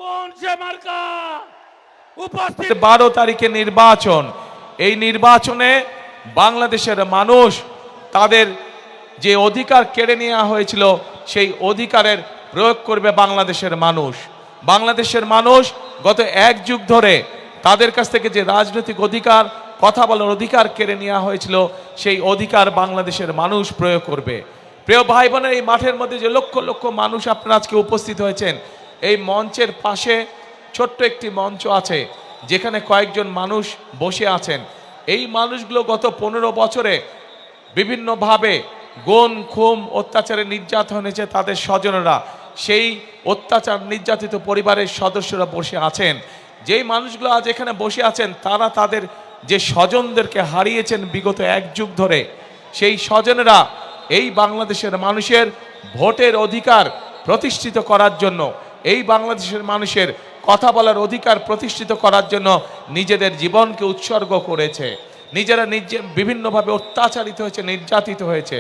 কোন সে মার্কা উপস্থিত 12 তারিখে নির্বাচন। এই নির্বাচনে বাংলাদেশের মানুষ তাদের যে অধিকার কেড়ে নেওয়া হয়েছিল সেই অধিকারের প্রয়োগ করবে বাংলাদেশের মানুষ। বাংলাদেশের মানুষ গত 1 যুগ ধরে তাদের কাছ থেকে যে রাজনৈতিক অধিকার, কথা বলার অধিকার কেড়ে নেওয়া হয়েছিল সেই অধিকার বাংলাদেশের মানুষ প্রয়োগ করবে। প্রিয় ভাই বোনের, এই মাঠের মধ্যে যে লক্ষ লক্ষ মানুষ আপনারা আজকে উপস্থিত হয়েছেন, এই মঞ্চের পাশে ছোট্ট একটি মঞ্চ আছে যেখানে কয়েকজন মানুষ বসে আছেন। এই মানুষগুলো গত 15 বছরে বিভিন্নভাবে গুম খুন অত্যাচারে নির্যাতন হয়েছে তাদের স্বজনরা, সেই অত্যাচার নির্যাতিত পরিবারের সদস্যরা বসে আছেন। যেই মানুষগুলো আজ এখানে বসে আছেন তারা তাদের যে স্বজনদেরকে হারিয়েছেন বিগত 1 যুগ ধরে, সেই স্বজনেরা এই বাংলাদেশের মানুষের ভোটের অধিকার প্রতিষ্ঠিত করার জন্য, এই বাংলাদেশের মানুষের কথা বলার অধিকার প্রতিষ্ঠিত করার জন্য নিজেদের জীবনকে উৎসর্গ করেছে। নিজেরা বিভিন্নভাবে অত্যাচারিত হয়েছে, নির্যাতিত হয়েছে।